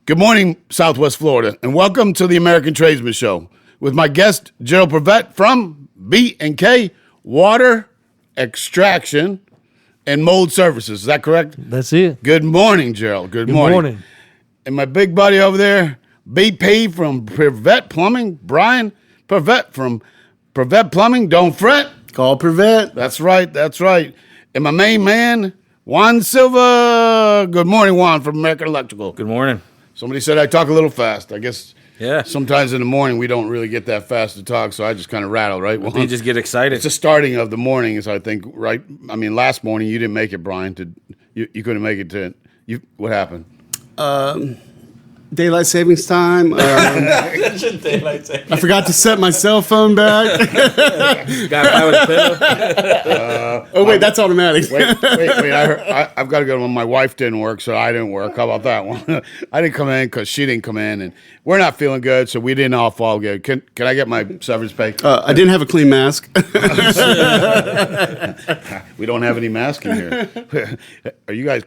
Good morning, Southwest Florida, and welcome to the American Tradesman Show with my guest, Gerald Prevett from B&K Water Extraction and Mold Services. Is that correct? That's it. Good morning, Gerald. Good morning. And my big buddy over there, BP from Prevett Plumbing, Brian Prevett from Prevett Plumbing. Don't fret. Call Prevett. That's right. And my main man, Juan Silva. Good morning, Juan from American Electrical. Good morning. Somebody said I talk a little fast. I guess Yeah. sometimes in the morning we don't really get that fast to talk, so I just kind of rattle, right? Well, You just get excited. it's the starting of the mornings, I think, right? I mean, last morning you didn't make it, Brian. You couldn't make it to you. What happened? Daylight savings time. I forgot to set my cell phone back. Got by with a pillow. Oh, wait, that's automatic. Wait! I've got to go. My wife didn't work, so I didn't work. How about that one? I didn't come in because she didn't come in, and we're not feeling good, so we didn't all fall good. Can I get my severance pay? I didn't have a clean mask. We don't have any masks in here. Are you guys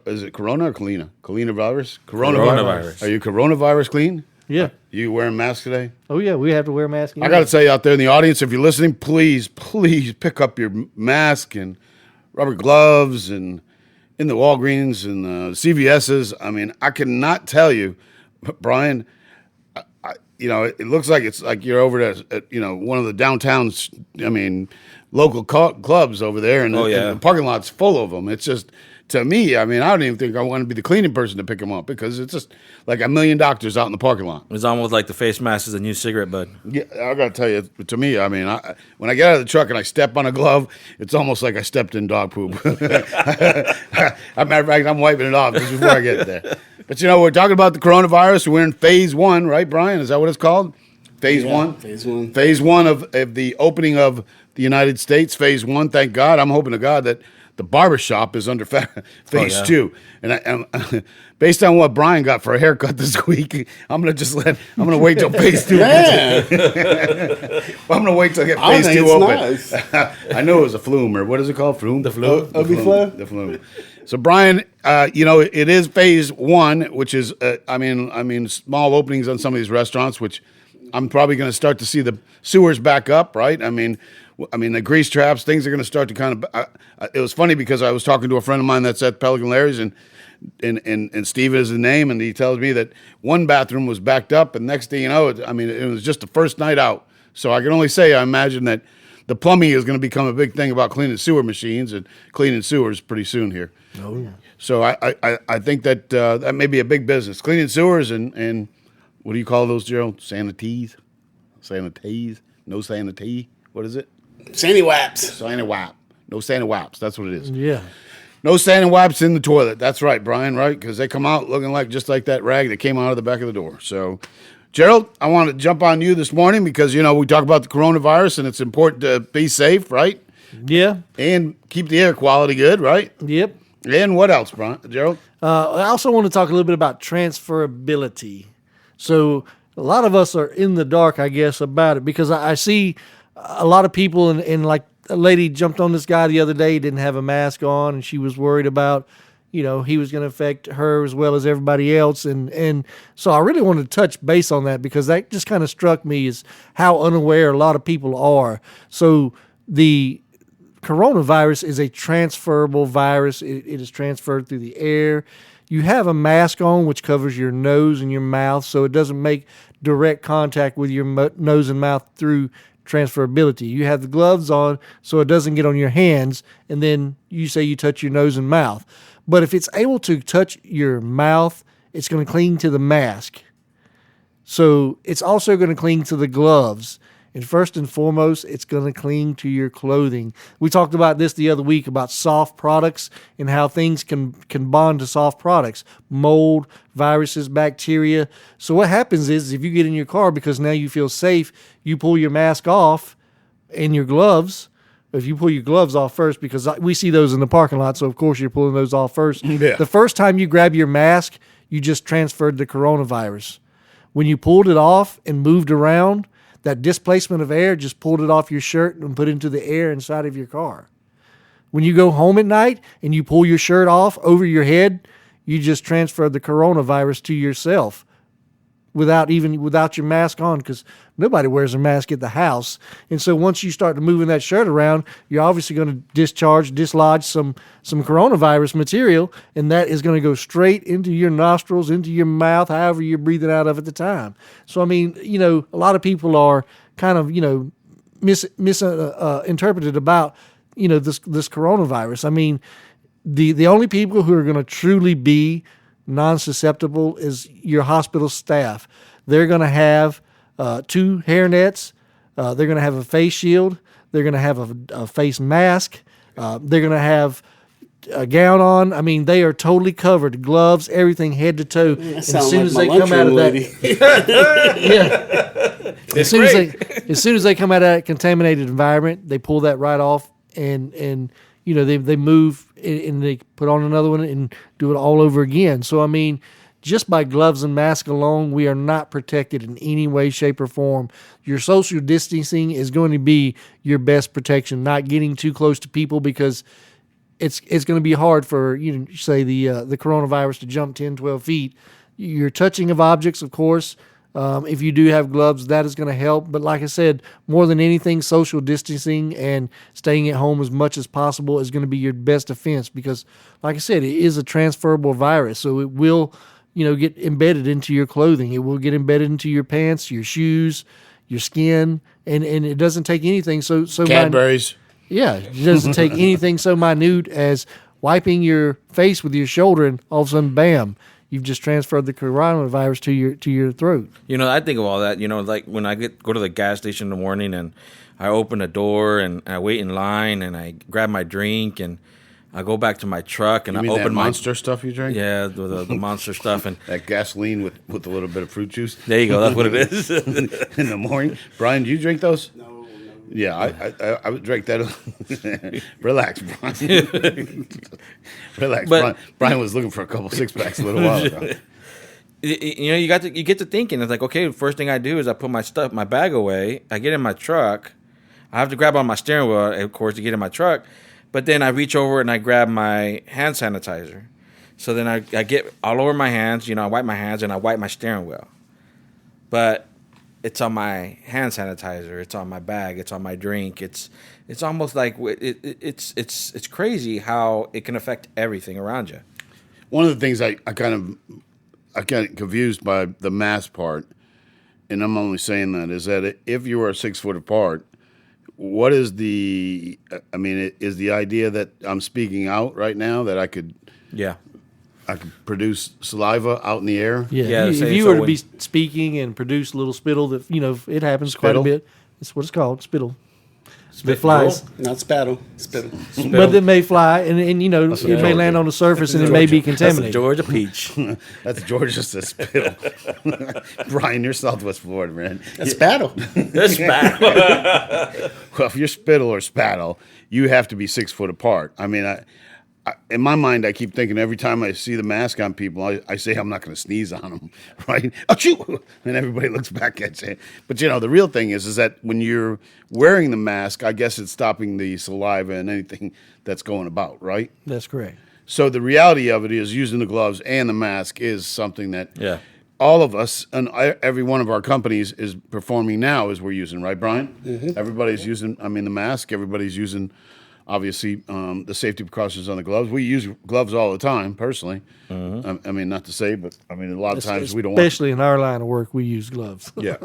is it Corona or Kalina? Kalina virus? Coronavirus. Are you coronavirus clean? Yeah. You wearing masks today? Oh, yeah. We have to wear masks. I got to tell you out there in the audience, if you're listening, please pick up your mask and rubber gloves and in the Walgreens and the CVS's. I mean, I cannot tell you, Brian, it looks like it's like you're over at one of the downtowns, local clubs over there, and, Oh, yeah. and the parking lot's full of them. It's just, to me, I don't even think I want to be the cleaning person to pick them up because it's just like a million doctors out in the parking lot. It's almost like the face mask is a new cigarette bud. Yeah, I got to tell you, to me, when I get out of the truck and I step on a glove, it's almost like I stepped in dog poop. As a matter of fact, I'm wiping it off just before I get there. But, we're talking about the coronavirus. We're in phase 1, right, Brian? Is that what it's called? Phase 1? Phase 1. Phase 1 of the opening of the United States. Phase 1, thank God. I'm hoping to God that the barbershop is under phase 2. And based on what Brian got for a haircut this week, I'm going to wait till phase 2. I'm going to wait till I get phase 2 open. Nice. I know it was a flume, or what is it called? Flume? The flume. The flume. So, Brian, it is phase 1, which is, small openings on some of these restaurants, which I'm probably going to start to see the sewers back up, right? The grease traps, things are going to start to kind of. It was funny because I was talking to a friend of mine that's at Pelican Larry's, and Steve is his name, and he tells me that one bathroom was backed up, and next thing you know, it was just the first night out. So I can only say I imagine that the plumbing is going to become a big thing about cleaning sewer machines and cleaning sewers pretty soon here. Oh, yeah. So I think that that may be a big business, cleaning sewers and what do you call those, Gerald? Sanities? No sanity? What is it? Sandy Waps. Sandy wap. No sandy waps. That's what it is. Yeah. No sandy waps in the toilet. That's right, Brian, right? Because they come out looking just like that rag that came out of the back of the door. So, Gerald, I want to jump on you this morning because, we talk about the coronavirus and it's important to be safe, right? Yeah. And keep the air quality good, right? Yep. And what else, Gerald? I also want to talk a little bit about transferability. So a lot of us are in the dark, I guess, about it because I see a lot of people and like a lady jumped on this guy the other day, didn't have a mask on, and she was worried about, he was going to affect her as well as everybody else. And so I really wanted to touch base on that because that just kind of struck me as how unaware a lot of people are. So the coronavirus is a transferable virus. It is transferred through the air. You have a mask on, which covers your nose and your mouth, so it doesn't make direct contact with your nose and mouth through transferability. You have the gloves on, so it doesn't get on your hands, and then you say you touch your nose and mouth. But if it's able to touch your mouth, it's going to cling to the mask. So it's also going to cling to the gloves. And first and foremost, it's going to cling to your clothing. We talked about this the other week about soft products and how things can bond to soft products. Mold, viruses, bacteria. So what happens is if you get in your car because now you feel safe, you pull your mask off and your gloves. If you pull your gloves off first, because we see those in the parking lot, so of course you're pulling those off first. Yeah. The first time you grab your mask, you just transferred the coronavirus. When you pulled it off and moved around, that displacement of air just pulled it off your shirt and put into the air inside of your car. When you go home at night and you pull your shirt off over your head, you just transferred the coronavirus to yourself without your mask on, because nobody wears a mask at the house. And so once you start moving that shirt around, you're obviously going to dislodge some coronavirus material, and that is going to go straight into your nostrils, into your mouth, however you're breathing out of at the time. So, I mean, a lot of people are kind of, misinterpreted about, this coronavirus. I mean, the only people who are going to truly be non-susceptible is your hospital staff. They're going to have 2 hair nets. They're going to have a face shield. They're going to have a face mask. They're going to have a gown on. I mean, they are totally covered, gloves, everything, head to toe. As soon as they come out of that, as soon as they come out of that contaminated environment, they pull that right off, and they move and they put on another one and do it all over again. So, I mean, just by gloves and mask alone, we are not protected in any way, shape, or form. Your social distancing is going to be your best protection, not getting too close to people, because it's going to be hard for, say, the coronavirus to jump 10, 12 feet. Your touching of objects, of course, if you do have gloves, that is going to help. But like I said, more than anything, social distancing and staying at home as much as possible is going to be your best defense, because, like I said, it is a transferable virus. So it will, get embedded into your clothing. It will get embedded into your pants, your shoes, your skin, and it doesn't take anything so Cadbury's. It doesn't take anything so minute as wiping your face with your shoulder, and all of a sudden, bam, you've just transferred the coronavirus to your throat. I think of all that. Like when I go to the gas station in the morning and I open the door and I wait in line and I grab my drink and I go back to my truck and You mean I open that my Monster stuff you drink? Yeah, the Monster stuff, and That gasoline with a little bit of fruit juice. there you go. That's what it is. In the morning. Brian, do you drink those? No. Yeah, I would drink that. Relax, Brian. Relax, But- Brian was looking for a couple 6-packs a little while ago. You get to thinking. It's like, okay, first thing I do is I put my bag away. I get in my truck. I have to grab on my steering wheel, of course, to get in my truck. But then I reach over and I grab my hand sanitizer. So then I get all over my hands. I wipe my hands and I wipe my steering wheel. But it's on my hand sanitizer. It's on my bag. It's on my drink. It's almost like it's crazy how it can affect everything around you. One of the things I kind of confused by the mask part, and I'm only saying that, is that if you are 6 foot apart, what is is the idea that I'm speaking out right now, that I could produce saliva out in the air? Yeah, if you were to be speaking and produce a little spittle, that it happens quite a Spittle? bit. It's what it's called, spittle. It flies, Not spattle. Spittle. but it may fly, and it may Georgia. land on the surface, and it may be That's a contaminated. Georgia peach. That's Georgia's a spittle. Brian, you're Southwest Florida, man. A spattle. That's bad. Well, if you're spittle or spattle, you have to be 6 foot apart. I mean, I in my mind, I keep thinking every time I see the mask on people, I say I'm not going to sneeze on them, right? Achoo! And everybody looks back at you. But, the real thing is that when you're wearing the mask, I guess it's stopping the saliva and anything that's going about, right? That's correct. So the reality of it is using the gloves and the mask is something that Yeah. all of us and every one of our companies is performing now as we're using, right, Brian? Mm-hmm. Everybody's using, the mask. Everybody's using, obviously, the safety precautions on the gloves. We use gloves all the time, personally. Mm-hmm. Not to say, but, a lot of times we don't want Especially in our line of work, we use gloves. Yeah,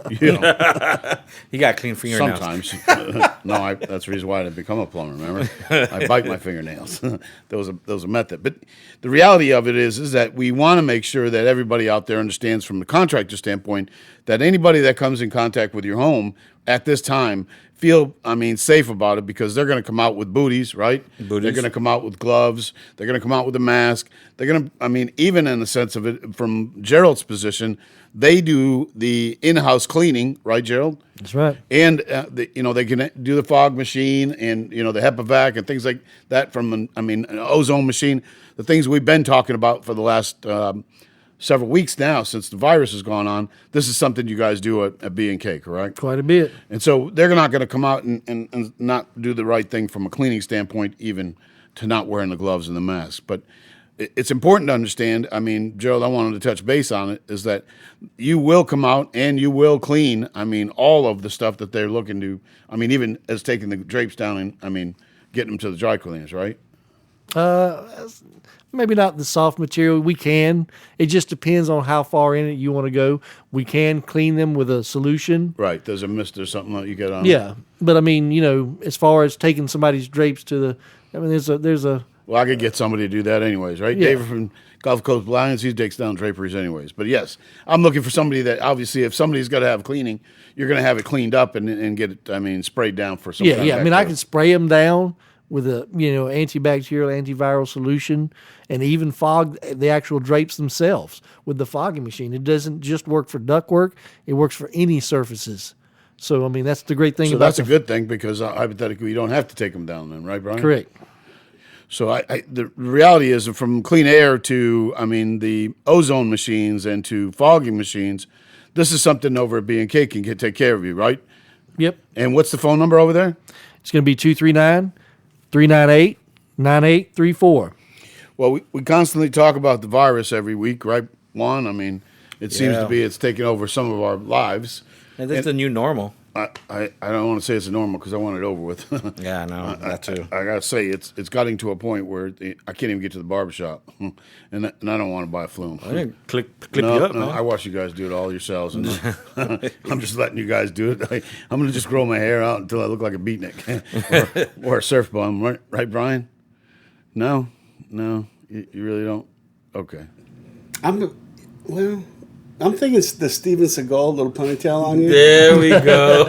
You got clean fingernails. sometimes. No, that's the reason why I didn't become a plumber, remember? I bite my fingernails. That was a method. But the reality of it is that we want to make sure that everybody out there understands from the contractor standpoint that anybody that comes in contact with your home at this time feel, safe about it, because they're going to come out with booties, right? Booties. They're going to come out with gloves. They're going to come out with a mask. They're going to, even in the sense of it, from Gerald's position, they do the in-house cleaning, right, Gerald? That's right. And they can do the fog machine and the HEPA-vac and things like that from an ozone machine. The things we've been talking about for the last several weeks now, since the virus has gone on. This is something you guys do at B&K, correct? Quite a bit. And so they're not going to come out and not do the right thing from a cleaning standpoint, even to not wearing the gloves and the mask. But it's important to understand. I mean, Gerald, I wanted to touch base on it. Is that you will come out and you will clean. I mean, all of the stuff that they're looking to. I mean, even as taking the drapes down and getting them to the dry cleaners, right? Maybe not the soft material. We can. It just depends on how far in it you want to go. We can clean them with a solution. Right. There's a mist or something that you get on. Yeah, but I mean, as far as taking somebody's drapes to the, there's a. Well, I could get somebody to do that anyways, right? Yeah. David from Gulf Coast Blinds, he takes down draperies anyways. But yes, I'm looking for somebody that obviously, if somebody's got to have cleaning, you're going to have it cleaned up and get it, sprayed down for some. Yeah. I mean, I can spray them down with a antibacterial, antiviral solution, and even fog the actual drapes themselves with the fogging machine. It doesn't just work for ductwork; it works for any surfaces. So I mean, that's the great thing. So about that's a good thing because hypothetically, you don't have to take them down then, right, Brian? Correct. So the reality is from clean air to, the ozone machines and to fogging machines, this is something over at B&K can take care of you, right? Yep. And what's the phone number over there? It's going to be 239-398-9834. Well, we constantly talk about the virus every week, right, Juan? I mean, it seems to be it's taking over some of our lives. And that's the new normal. I don't want to say it's a normal because I want it over with. Yeah, I know that too. I gotta say it's getting to a point where I can't even get to the barbershop, and I don't want to buy a flume. I didn't clip No, you up, no, man. I watch you guys do it all yourselves, and I'm just letting you guys do it. I'm gonna just grow my hair out until I look like a beatnik or a surf bum, right, Brian? No, you really don't. Okay. I'm thinking the Steven Seagal little ponytail on you There we go.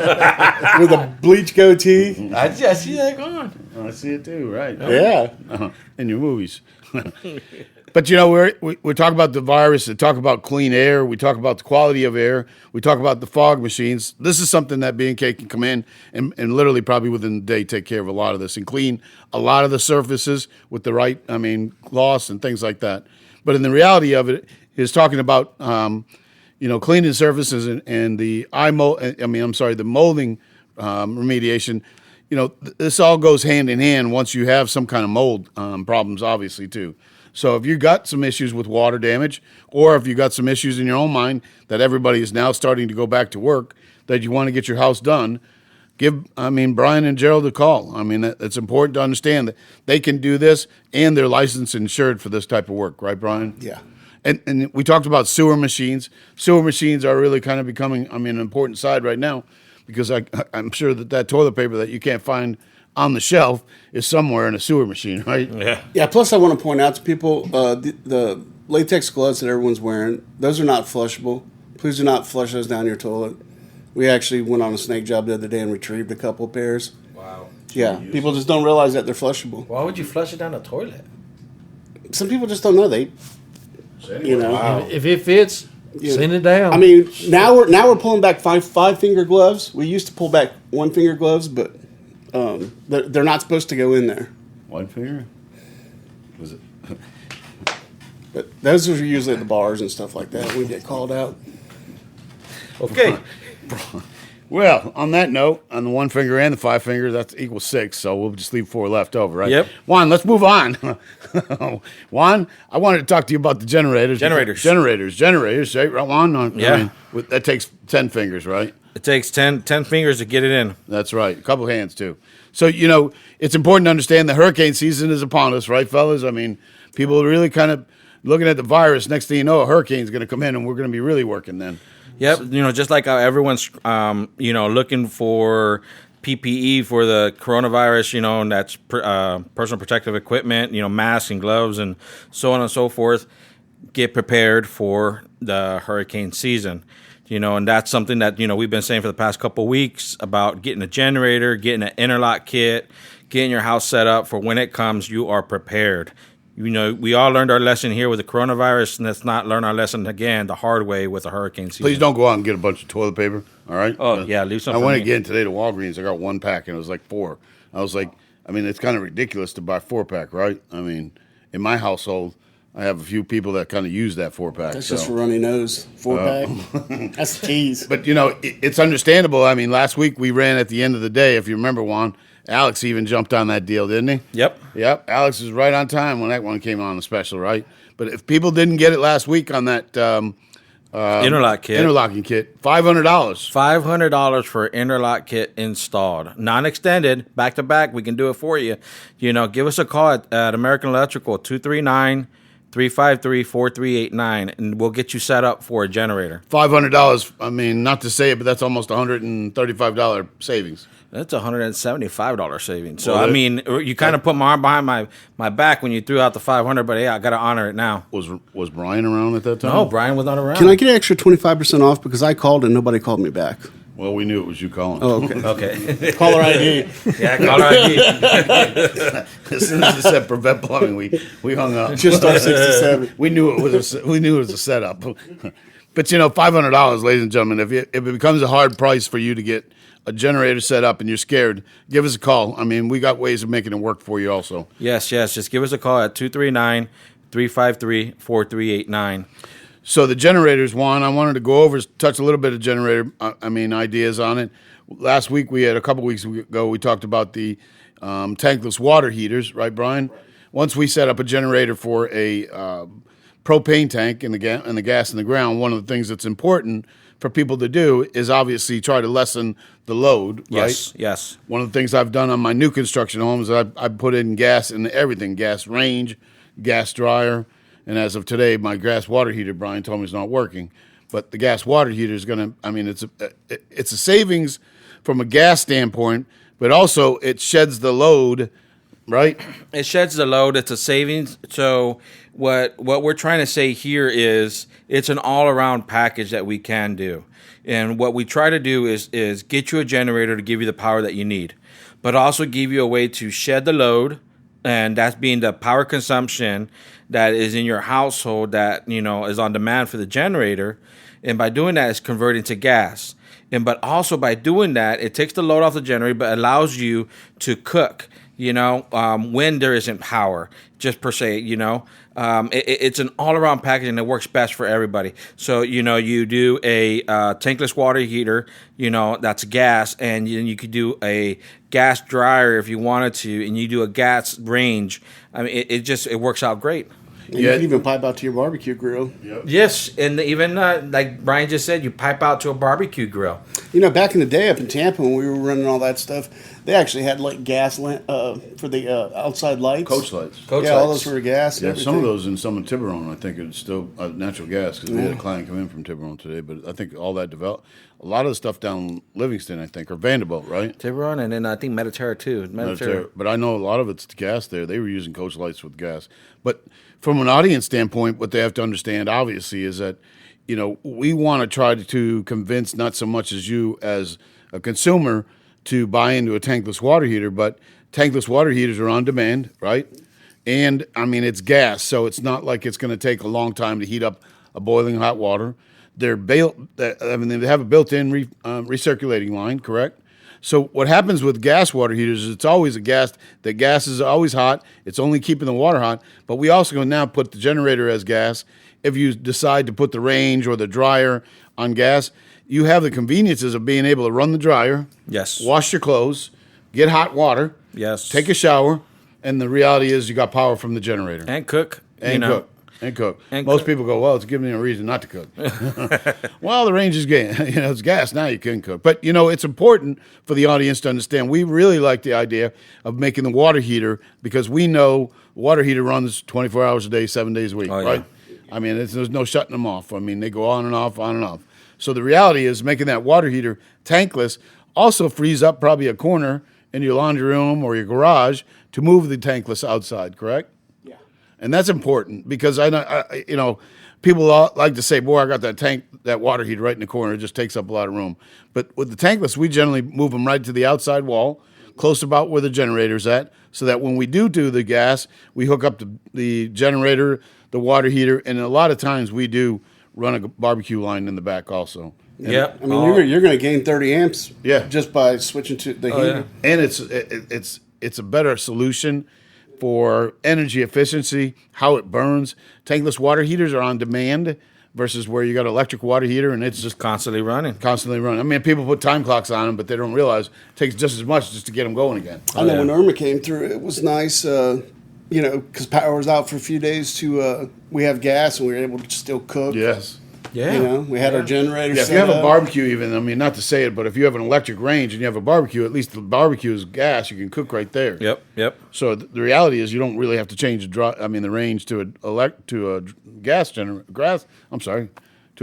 with a bleach goatee. I see that going. I see it too, right? Yeah. In your movies. But we talk about the virus, we talk about clean air, we talk about the quality of air, we talk about the fog machines. This is something that B&K can come in and literally probably within the day take care of a lot of this and clean a lot of the surfaces with the right, gloss and things like that. But in the reality of it is talking about cleaning surfaces and the the molding remediation. This all goes hand in hand once you have some kind of mold problems, obviously, too. So if you got some issues with water damage, or if you got some issues in your own mind that everybody is now starting to go back to work, that you want to get your house done, give Brian and Gerald a call. It's important to understand that they can do this and they're licensed and insured for this type of work, right, Brian? Yeah. And we talked about sewer machines. Sewer machines are really kind of becoming, an important side right now because I'm sure that toilet paper that you can't find on the shelf is somewhere in a sewer machine, right? Yeah. Yeah. Plus, I want to point out to people the latex gloves that everyone's wearing, those are not flushable. Please do not flush those down your toilet. We actually went on a snake job the other day and retrieved a couple of pairs. Wow. Yeah. People just don't realize that they're flushable. Why would you flush it down the toilet? Some people just don't know. Wow. If it fits, send it down. Now we're pulling back five finger gloves. We used to pull back 1 finger gloves, but they're not supposed to go in there. 1 finger? Was it? But those are usually at the bars and stuff like that. We get called out. Okay. Well, on that note, on the 1 finger and the 5 finger, that's equals 6. So we'll just leave 4 left over, right? Yep. Juan, let's move on. Juan, I wanted to talk to you about the generators. Generators, right, Juan? Yeah. That takes 10 fingers, right? It takes 10 fingers to get it in. That's right. A couple hands, too. So, it's important to understand the hurricane season is upon us, right, fellas? People are really kind of looking at the virus. Next thing you know, a hurricane's going to come in, and we're going to be really working then. Yep. Just like how everyone's, looking for PPE for the coronavirus, and that's personal protective equipment, masks and gloves and so on and so forth. Get prepared for the hurricane season. And that's something that, we've been saying for the past couple of weeks about getting a generator, getting an interlock kit, getting your house set up for when it comes, you are prepared. We all learned our lesson here with the coronavirus, and let's not learn our lesson again the hard way with the hurricane season. Please don't go out and get a bunch of toilet paper, all right? Oh, yeah, leave some I for went me. again today to Walgreens. I got 1 pack, and it was like 4. I was like, it's kind of ridiculous to buy 4-pack, right? In my household, I have a few people that kind of use that 4-pack. That's just a runny nose. 4-pack. That's the tease. But, it's understandable. Last week we ran at the end of the day, if you remember, Juan, Alex even jumped on that deal, didn't he? Yep. Yep. Alex was right on time when that one came on the special, right? But if people didn't get it last week on that Interlock kit. interlocking kit, $500. $500 for interlock kit installed, non-extended, back to back. We can do it for you. Give us a call at American Electrical 239-353-4389, and we'll get you set up for a generator. $500. I mean, not to say it, but that's almost $135 savings. That's $175 savings. So Well, I mean, you kind of put my arm behind my back when you threw out the 500, but I got to honor it now. Was Brian around at that time? No, Brian was not around. Can I get an extra 25% off because I called and nobody called me back? Well, we knew it was you calling. Oh, okay. Okay. Caller ID. Yeah, caller ID. As soon as it said prevent plumbing, we hung up. Just star 67. We knew it was a setup. But $500, ladies and gentlemen, if it becomes a hard price for you to get a generator set up and you're scared, give us a call. I mean, we got ways of making it work for you also. Yes. Just give us a call at 239-353-4389. So the generators, Juan, I wanted to go over, touch a little bit of generator, ideas on it. Last week, a couple weeks ago, we talked about the tankless water heaters, right, Brian? Once we set up a generator for a propane tank and the gas in the ground, one of the things that's important for people to do is obviously try to lessen the load, right? Yes. One of the things I've done on my new construction homes is I put in gas in everything, gas range, gas dryer, and as of today, my gas water heater, Brian told me, is not working. But the gas water heater is going to, it's a savings from a gas standpoint, but also it sheds the load, right? It sheds the load. It's a savings. So what we're trying to say here is it's an all-around package that we can do. And what we try to do is get you a generator to give you the power that you need, but also give you a way to shed the load, and that's being the power consumption that is in your household that, is on demand for the generator. And by doing that, it's converting to gas. But also by doing that, it takes the load off the generator, but allows you to cook, when there isn't power, just per se, it's an all-around package and it works best for everybody. So, you do a tankless water heater, that's gas, and you could do a gas dryer if you wanted to, and you do a gas range. I mean, it works out great. And you can even pipe out to your barbecue grill. Yep. Yes, and even like Brian just said, you pipe out to a barbecue grill. Back in the day up in Tampa when we were running all that stuff, they actually had like gas for the outside lights. Coach lights. All those were gas. Yeah, and some of everything. those in some of Tiburon, I think it's still natural gas because we had a client come in from Tiburon today. But I think all that developed. A lot of the stuff down Livingston, I think, or Vanderbilt, right? Tiburon, and then I think Mediterra too. Mediterra. But I know a lot of it's gas there. They were using coach lights with gas. But from an audience standpoint, what they have to understand, obviously, is that, we want to try to convince not so much as you as a consumer to buy into a tankless water heater, but tankless water heaters are on demand, right? And, it's gas, so it's not like it's going to take a long time to heat up a boiling hot water. They have a built-in recirculating line, correct? So what happens with gas water heaters is it's always the gas is always hot. It's only keeping the water hot. But we also can now put the generator as gas. If you decide to put the range or the dryer on gas, you have the conveniences of being able to run the dryer, Yes. wash your clothes, get hot water, Yes. take a shower, and the reality is you got power from the generator. And cook. Cook. And Most cook. people go, well, it's giving me a reason not to cook. Well, the range is it's gas. Now you can cook. But, it's important for the audience to understand. We really like the idea of making the water heater because we know water heater runs 24 hours a day, 7 days a week, Oh, yeah. right? There's no shutting them off. They go on and off, on and off. So the reality is making that water heater tankless also frees up probably a corner in your laundry room or your garage to move the tankless outside, correct? And that's important because people like to say, "Boy, I got that water heater right in the corner. It just takes up a lot of room." But with the tankless, we generally move them right to the outside wall, close about where the generator's at, so that when we do the gas, we hook up the generator, the water heater, and a lot of times we do run a barbecue line in the back also. Yep. You're going to gain 30 amps. Yeah. Just by switching to the heater. Yeah. And it's a better solution for energy efficiency, how it burns. Tankless water heaters are on demand. versus where you got an electric water heater and it's just Constantly running. constantly running. I mean, people put time clocks on them, but they don't realize it takes just as much just to get them going again. I know yeah. when Irma came through, it was nice, because power was out for a few days. We have gas and we were able to still cook. Yes. Yeah. We had our generator. Yeah, if set you have a up. barbecue, even, I mean, not to say it, but if you have an electric range and you have a barbecue, at least the barbecue is gas. You can cook right there. Yep. So the reality is, you don't really have to change the range to a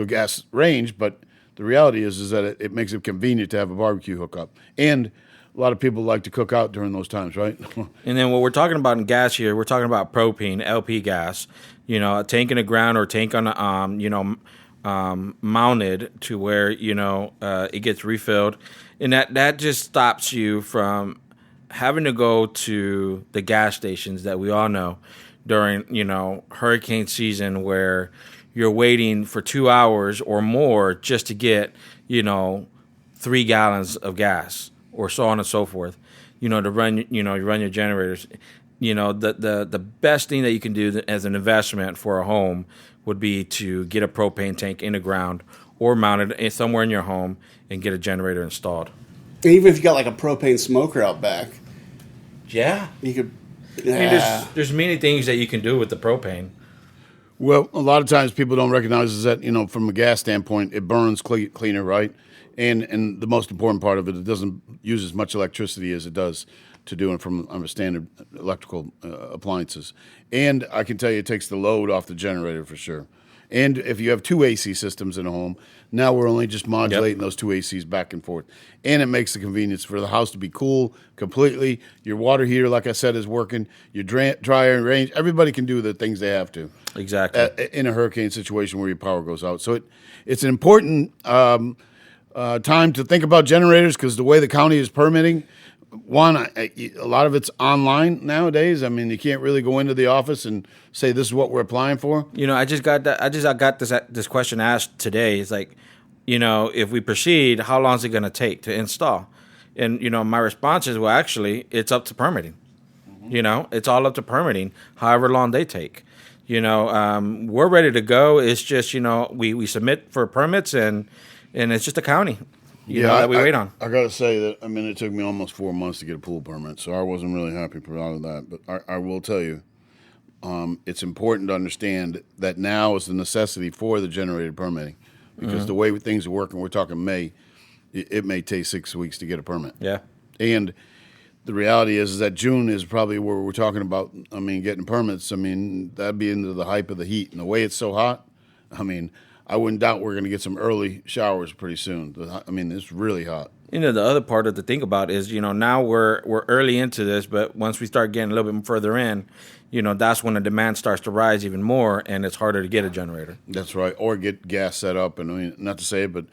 gas range. But the reality is that it makes it convenient to have a barbecue hookup, and a lot of people like to cook out during those times, right? And then what we're talking about in gas here, we're talking about propane, LP gas. A tank in the ground or a tank on the mounted to where it gets refilled, and that just stops you from having to go to the gas stations that we all know during hurricane season, where you're waiting for 2 hours or more just to get 3 gallons of gas or so on and so forth, to run you run your generators. The best thing that you can do as an investment for a home would be to get a propane tank in the ground or mounted somewhere in your home and get a generator installed. And even if you got like a propane smoker out back, Yeah. you could. I mean, there's many things that you can do with the propane. Well, a lot of times people don't recognize is that, from a gas standpoint, it burns cleaner, right? And the most important part of it doesn't use as much electricity as it does to do it from standard electrical appliances. And I can tell you it takes the load off the generator for sure. And if you have 2 AC systems in a home, now we're only just modulating those 2 ACs back and forth. And it makes the convenience for the house to be cool completely. Your water heater, like I said, is working. Your dryer range, everybody can do the things they have to. Exactly. In a hurricane situation where your power goes out. So it's an important time to think about generators, because the way the county is permitting, a lot of it's online nowadays. I mean, you can't really go into the office and say this is what we're applying for. I got this question asked today. It's like, if we proceed, how long is it going to take to install? And my response is, well, actually, it's up to permitting. It's all up to permitting, however long they take. We're ready to go. It's just we submit for permits and it's just a county. That we wait on. I got to say that, it took me almost 4 months to get a pool permit, so I wasn't really happy about that. But I will tell you, it's important to understand that now is the necessity for the generated permitting, because the way things are working, we're talking May, it may take 6 weeks to get a permit. Yeah. And the reality is that June is probably where we're talking about, getting permits. That'd be into the hype of the heat. And the way it's so hot, I wouldn't doubt we're going to get some early showers pretty soon. It's really hot. The other part to think about is, now we're early into this, but once we start getting a little bit further in, that's when the demand starts to rise even more, and it's harder to get a generator. That's right. Or get gas set up. And not to say it, but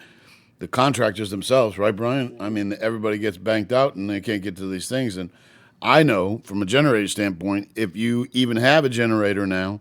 the contractors themselves, right, Brian? Everybody gets banked out and they can't get to these things. And I know from a generator standpoint, if you even have a generator now,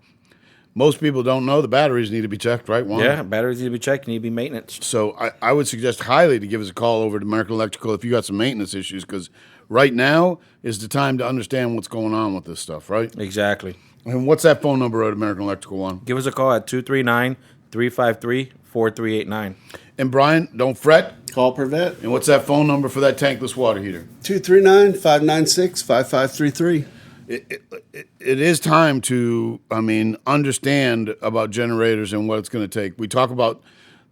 most people don't know the batteries need to be checked, right, Juan? Yeah, batteries need to be checked, need to be maintenance. So I would suggest highly to give us a call over to American Electrical if you got some maintenance issues, because right now is the time to understand what's going on with this stuff, right? Exactly. And what's that phone number at American Electrical, Juan? Give us a call at 239-353-4389. And Brian, don't fret. Call per vet. And what's that phone number for that tankless water heater? 239-596-5533. It is time to, understand about generators and what it's going to take. We talk about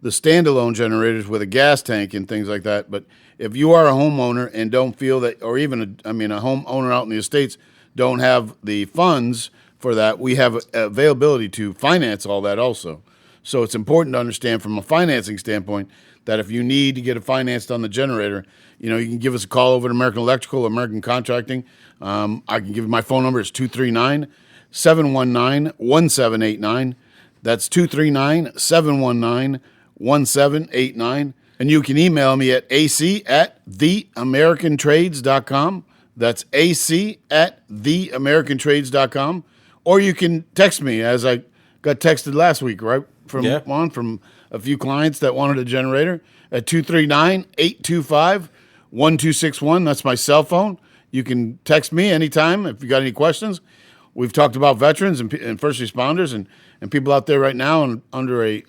the standalone generators with a gas tank and things like that, but if you are a homeowner and don't feel that, or even a homeowner out in the estates don't have the funds for that, we have availability to finance all that also. So it's important to understand from a financing standpoint that if you need to get it financed on the generator, you can give us a call over to American Electrical, American Contracting. I can give you my phone number. It's 239-719-1789. That's 239-719-1789. And you can email me at ac@theamericantrades.com. That's ac@theamericantrades.com. Or you can text me, as I got texted last week, right? From a few clients that wanted a generator at 239-825-1261. That's my cell phone. You can text me anytime if you got any questions. we've talked about veterans and first responders and people out there right now and under a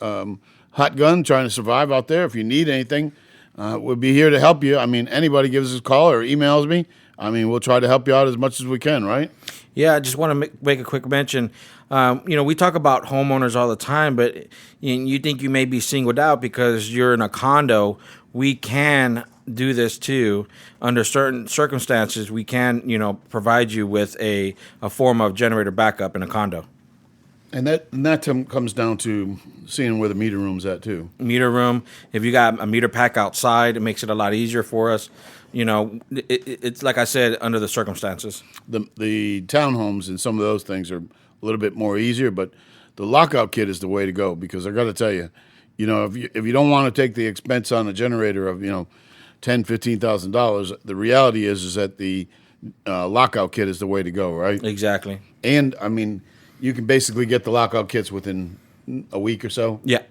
hot gun trying to survive out there. If you need anything, we'll be here to help you. I mean, anybody gives us a call or emails me. I mean, we'll try to help you out as much as we can, right? Yeah, I just want to make a quick mention. We talk about homeowners all the time, but you think you may be singled out because you're in a condo. We can do this too. Under certain circumstances, we can, provide you with a form of generator backup in a condo. And that comes down to seeing where the meter room's at too. Meter room. If you got a meter pack outside, it makes it a lot easier for us. It's like I said, under the circumstances. The townhomes and some of those things are a little bit more easier, but the lockout kit is the way to go because I got to tell you, if you don't want to take the expense on a generator of $10,000-$15,000, the reality is that the lockout kit is the way to go, right? Exactly. And I mean, you can basically get the lockout kits within a week or so. Yeah.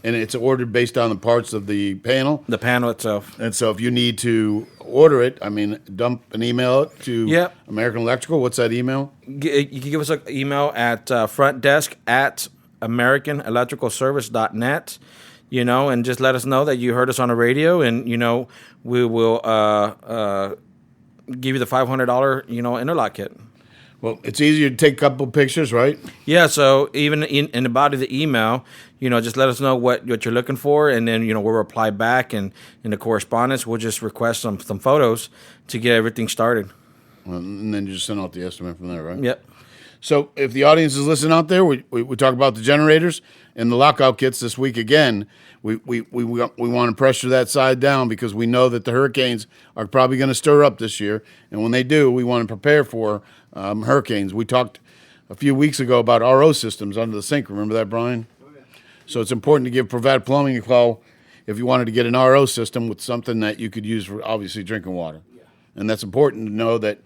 And it's ordered based on the parts of the panel. The panel itself. And so if you need to order it, I mean, dump an email to American Electrical. What's that email? You can give us an email at frontdesk@americanelectricalservice.net, and just let us know that you heard us on the radio, and, we will give you the $500, interlock kit. Well, it's easier to take a couple pictures, right? Yeah, so even in the body of the email, just let us know what you're looking for, and then, we'll reply back, and in the correspondence, we'll just request some photos to get everything started. And then you just send out the estimate from there, right? Yep. So if the audience is listening out there, we talk about the generators and the lockout kits this week again. We want to pressure that side down because we know that the hurricanes are probably going to stir up this year. And when they do, we want to prepare for hurricanes. We talked a few weeks ago about RO systems under the sink. Remember that, Brian? Oh, yeah. So it's important to give Provad Plumbing a call if you wanted to get an RO system with something that you could use for obviously drinking water. Yeah. And that's important to know that,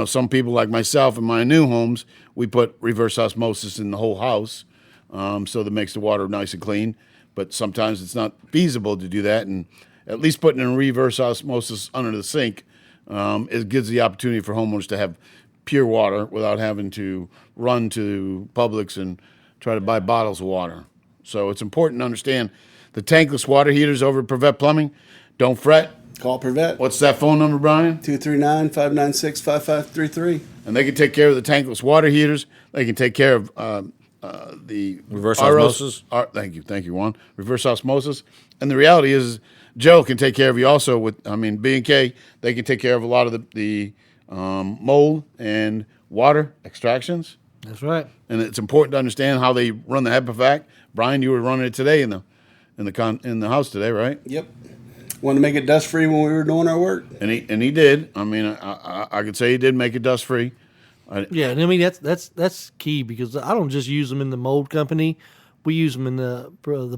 some people like myself in my new homes, we put reverse osmosis in the whole house so that makes the water nice and clean. But sometimes it's not feasible to do that. And at least putting in reverse osmosis under the sink, it gives the opportunity for homeowners to have pure water without having to run to Publix and try to buy bottles of water. So it's important to understand the tankless water heaters over at Provet Plumbing. Don't fret. Call Provet. What's that phone number, Brian? 239-596-5533. And they can take care of the tankless water heaters. They can take care of the reverse ROs, osmosis. Thank you, Juan. Reverse osmosis. And the reality is, Joe can take care of you also with. B&K. They can take care of a lot of the mold and water extractions. That's right. And it's important to understand how they run the HEPA-Vac. Brian, you were running it today in the house today, right? Yep. Wanted to make it dust free when we were doing our work. And he did. I mean, I could say he did make it dust free. Yeah, and I mean that's key because I don't just use them in the mold company. We use them in the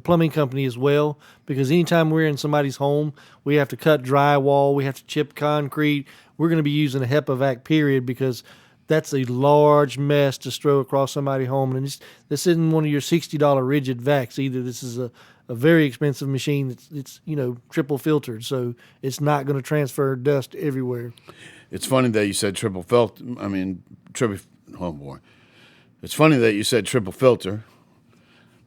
plumbing company as well because anytime we're in somebody's home, we have to cut drywall, we have to chip concrete. We're going to be using a HEPA-Vac period because that's a large mess to throw across somebody's home. And this isn't one of your $60 rigid vacs either. This is a very expensive machine. It's triple filtered, so it's not going to transfer dust everywhere. It's funny that you said triple filter. Oh boy, it's funny that you said triple filter.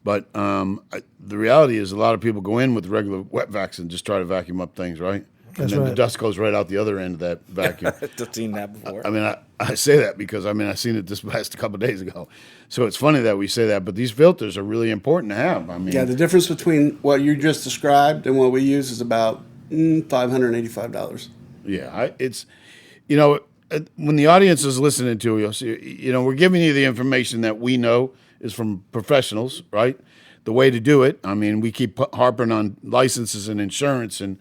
But the reality is, a lot of people go in with regular wet vacs and just try to vacuum up things, right? And then the dust goes right out the other end of that vacuum. I've seen that before. I mean, I say that because I've seen it this past couple of days ago. So it's funny that we say that, but these filters are really important to have. I mean, yeah, the difference between what you just described and what we use is about $585. Yeah, it's when the audience is listening to us, we're giving you the information that we know is from professionals, right? The way to do it. I mean, we keep harping on licenses and insurance and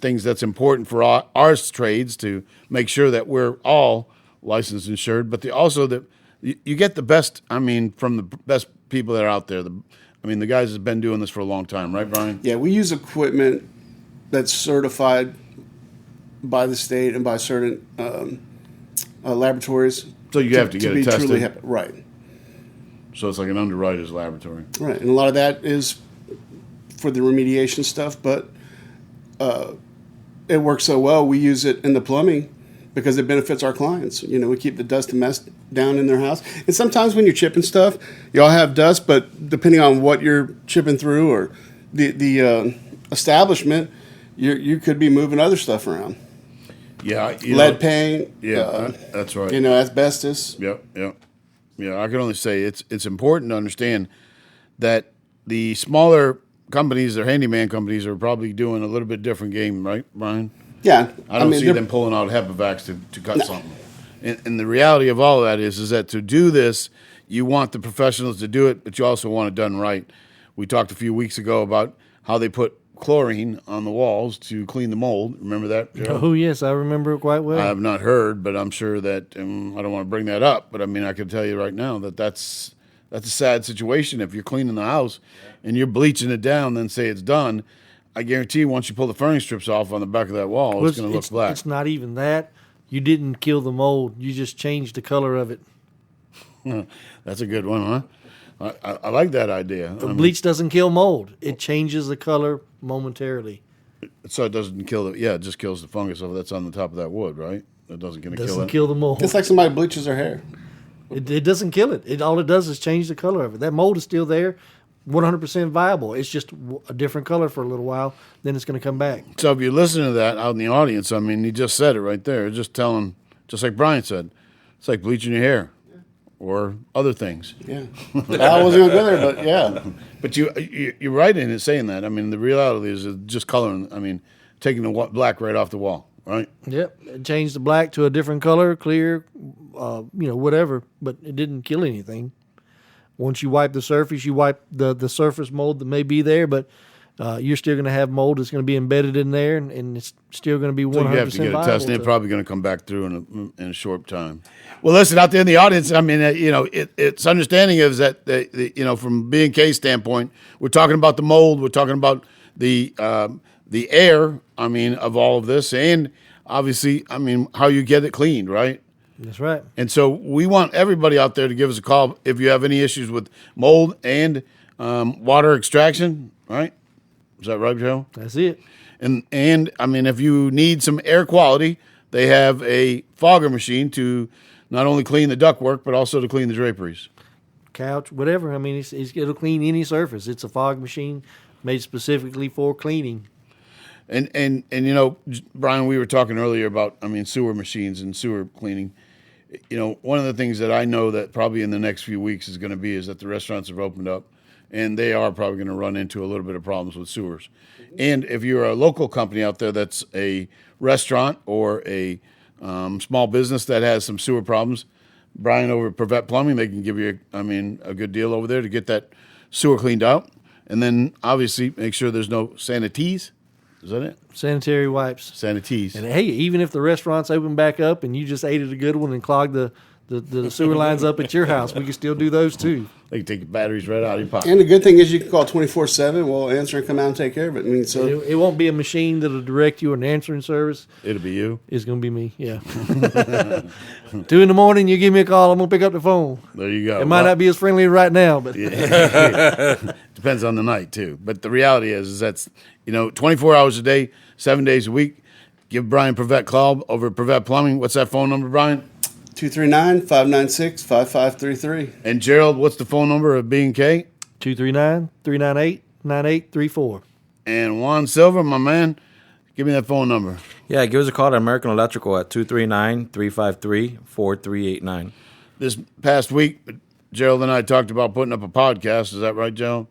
things that's important for our trades to make sure that we're all licensed and insured, but also that you get the best, from the best people that are out there. The guys have been doing this for a long time, right, Brian? Yeah, we use equipment that's certified by the state and by certain laboratories. So you have to get it tested. Right. So it's like an underwriter's laboratory. Right, and a lot of that is for the remediation stuff, but it works so well, we use it in the plumbing because it benefits our clients. You know, we keep the dust and mess down in their house. And sometimes when you're chipping stuff, you all have dust, but depending on what you're chipping through or the establishment, you could be moving other stuff around. Yeah, Lead paint. Yeah, that's right. You know, asbestos. Yep. Yeah, I can only say it's important to understand that the smaller companies, their handyman companies, are probably doing a little bit different game, right, Brian? Yeah, I don't see them pulling out Hepivacs to cut something. And the reality of all of that is that to do this, you want the professionals to do it, but you also want it done right. We talked a few weeks ago about how they put chlorine on the walls to clean the mold. Remember that, Joe? Oh, yes, I remember it quite well. I have not heard, but I'm sure that I don't want to bring that up, but I mean, I can tell you right now that that's a sad situation. If you're cleaning the house and you're bleaching it down, then say it's done, I guarantee you once you pull the furniture strips off on the back of that wall, it's going to look black. It's not even that. You didn't kill the mold. You just changed the color of it. That's a good one, huh? I like that idea. Bleach doesn't kill mold. It changes the color momentarily. So it doesn't kill it just kills the fungus that's on the top of that wood, right? It doesn't kill it. Doesn't kill the mold. It's like somebody bleaches their hair. It doesn't kill it. All it does is change the color of it. That mold is still there, 100% viable. It's just a different color for a little while. Then it's going to come back. So if you're listening to that out in the audience, I mean, you just said it right there. Just like Brian said, it's like bleaching your hair or other things. Yeah, I wasn't going to go there, but yeah. But you're right in saying that. I mean, the reality is just coloring. I mean, taking the black right off the wall, right? Yep. It changed the black to a different color, clear, whatever. But it didn't kill anything. Once you wipe the surface, you wipe the surface mold that may be there, but you're still going to have mold that's going to be embedded in there, and it's still going to be 100% So you have to get a viable. test, and it's probably going to come back through in a short time. Well, listen, out there in the audience, I mean, it's understanding is that, from B&K standpoint, we're talking about the mold, we're talking about the air, I mean, of all of this, and obviously, I mean, how you get it cleaned, right? That's right. And so we want everybody out there to give us a call if you have any issues with mold and water extraction, right? Is that right, Joe? That's it. And I mean, if you need some air quality, they have a fogger machine to not only clean the ductwork, but also to clean the draperies. Couch, whatever. I mean, it'll clean any surface. It's a fog machine made specifically for cleaning. And Brian, we were talking earlier about, I mean, sewer machines and sewer cleaning. One of the things that I know that probably in the next few weeks is going to be is that the restaurants have opened up, and they are probably going to run into a little bit of problems with sewers. And if you're a local company out there that's a restaurant or a small business that has some sewer problems, Brian over at Prevent Plumbing, they can give you, a good deal over there to get that sewer cleaned out. And then obviously make sure there's no sanities. Is that it? Sanitary wipes. Sanities. And hey, even if the restaurant's open back up and you just ate at a good one and clogged the sewer lines up at your house, we can still do those too. They can take your batteries right out of your pocket. And the good thing is you can call 24/7. We'll answer and come out and take care of it. I mean, so It won't be a machine that'll direct you an answering service. It'll be you. It's going to be me, yeah. 2 a.m, you give me a call, I'm going to pick up the phone. There you go. It might not be as friendly right now, but Depends on the night too. But the reality is that's 24 hours a day, 7 days a week. Give Brian Prevent a call over at Prevent Plumbing. What's that phone number, Brian? 239-596-5533. And Gerald, what's the phone number of B&K? 239-398-9834. And Juan Silver, my man, give me that phone number. Yeah, give us a call at American Electrical at 239-353-4389. This past week, Gerald and I talked about putting up a podcast. Is that right, Gerald?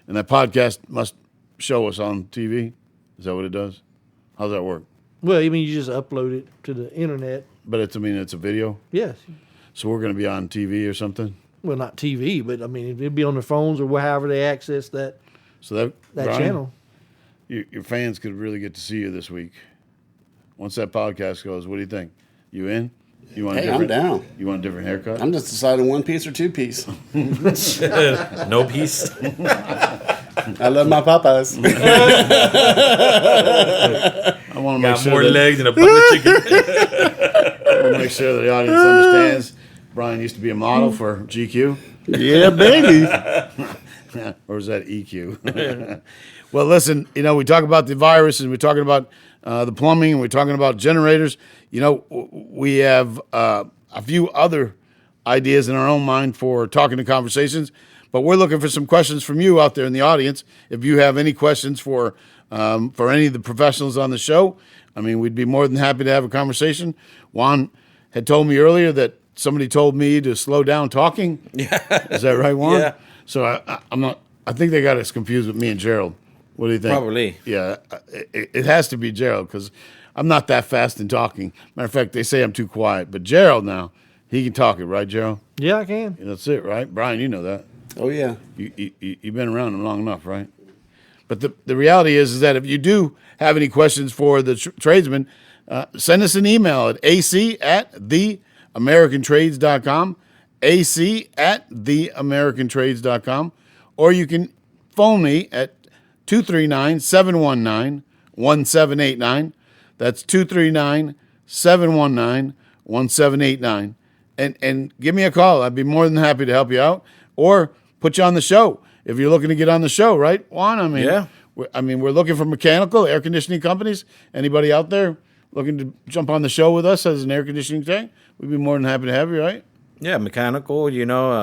And that podcast must show us on TV. Is that what it does? How's that work? Well, you just upload it to the internet. But it's a video. Yes. So we're going to be on TV or something. Well, not TV, but it'd be on their phones or however they access that So that Brian, channel. Your fans could really get to see you this week. Once that podcast goes, what do you think? You in? You want Hey, I'm down. You want a different haircut? I'm just deciding 1 piece or 2 piece. No peace. I love my Popeyes. I want to make Got sure more that, legs than a bucket chicken. I want to make sure that the audience understands. Brian used to be a model for GQ. Yeah, baby. Or is that EQ? Well, listen, we talk about the virus and we're talking about the plumbing and we're talking about generators. We have a few other ideas in our own mind for talking to conversations, but we're looking for some questions from you out there in the audience. If you have any questions for any of the professionals on the show, we'd be more than happy to have a conversation. Juan had told me earlier that somebody told me to slow down talking. Yeah. Is that right, Juan? Yeah. So I'm not. I think they got us confused with me and Gerald. What do you think? Probably. Yeah, it has to be Gerald because I'm not that fast in talking. Matter of fact, they say I'm too quiet. But Gerald now, he can talk it, right, Gerald? Yeah, I can. That's it, right? Brian, you know that. Oh, yeah. You've been around them long enough, right? But the reality is that if you do have any questions for the tradesman, send us an email at ac@theamericantrades.com, ac@theamericantrades.com, or you can phone me at 239-719-1789. That's 239-719-1789. And give me a call. I'd be more than happy to help you out or put you on the show if you're looking to get on the show, right, Juan? Yeah. We're looking for mechanical air conditioning companies. Anybody out there looking to jump on the show with us as an air conditioning tech? We'd be more than happy to have you, right? Yeah, mechanical,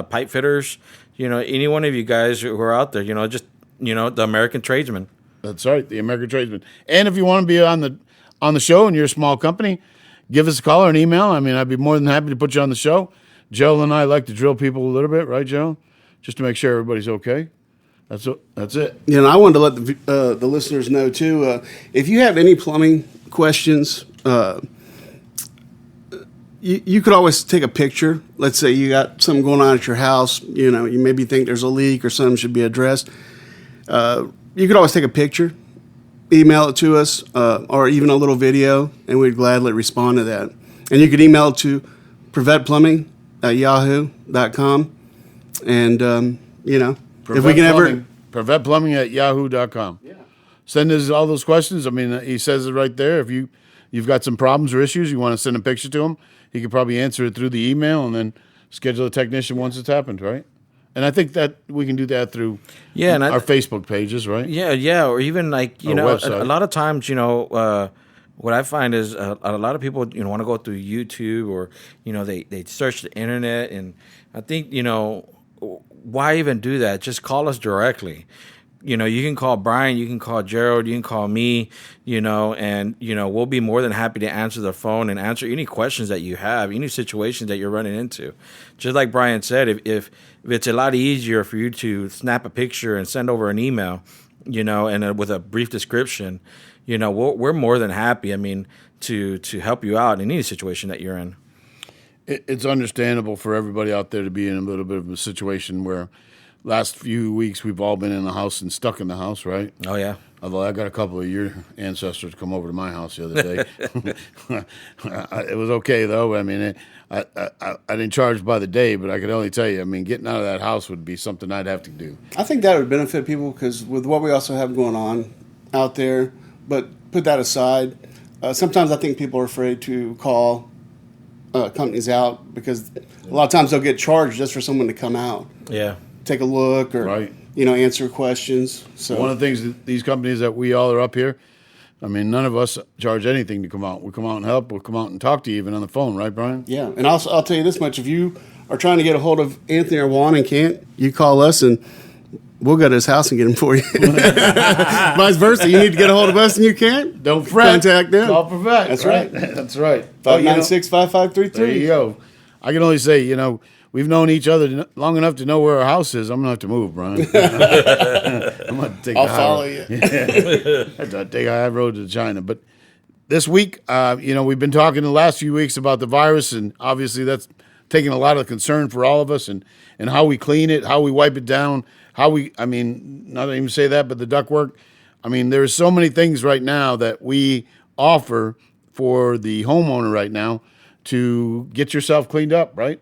pipe fitters, any one of you guys who are out there, just, the American Tradesman. That's right, the American Tradesman. And if you want to be on the show and you're a small company, give us a call or an email. I'd be more than happy to put you on the show. Joe and I like to drill people a little bit, right, Joe? Just to make sure everybody's okay. That's it. Yeah, and I wanted to let the listeners know, too, if you have any plumbing questions, you could always take a picture. Let's say you got something going on at your house. You maybe think there's a leak or something should be addressed. You could always take a picture, email it to us, or even a little video, and we'd gladly respond to that. And you could email it to privetplumbing@yahoo.com. And, if we can ever... privetplumbing@yahoo.com. Yeah. Send us all those questions. He says it right there. If you've got some problems or issues, you want to send a picture to him, he could probably answer it through the email and then schedule a technician once it's happened, right? And I think that we can do that through our Facebook pages, right? Yeah, or even a website. lot of times, what I find is a lot of people, want to go through YouTube or, they search the internet, and I think, why even do that? Just call us directly. You can call Brian, you can call Gerald, you can call me, and, we'll be more than happy to answer the phone and answer any questions that you have, any situations that you're running into. Just like Brian said, if it's a lot easier for you to snap a picture and send over an email, and with a brief description, we're more than happy, to help you out in any situation that you're in. It's understandable for everybody out there to be in a little bit of a situation where last few weeks we've all been in the house and stuck in the house, right? Oh, yeah. Although I got a couple of your ancestors come over to my house the other day. It was okay, though. I didn't charge by the day, but I could only tell you, getting out of that house would be something I'd have to do. I think that would benefit people because with what we also have going on out there, but put that aside, sometimes I think people are afraid to call companies out because a lot of times they'll get charged just for someone to come out. Yeah. Take a look or, right. Answer questions. So one of the things that these companies that we all are up here, none of us charge anything to come out. We come out and help. We'll come out and talk to you even on the phone, right, Brian? Yeah, and I'll tell you this much. If you are trying to get a hold of Anthony or Juan and can't, you call us and we'll go to his house and get him for you. Vice versa. You need to get a hold of us and you can't? Don't fret. Contact them. Call Prevent. That's right. That's right. 596-5533. There you go. I can only say, we've known each other long enough to know where our house is. I'm going to have to move, Brian. I'm going to take I'll follow you. I take a high road to China. But this week, we've been talking the last few weeks about the virus, and obviously that's taking a lot of concern for all of us and how we clean it, how we wipe it down, not even say that, but the ductwork. There's so many things right now that we offer for the homeowner right now to get yourself cleaned up, right?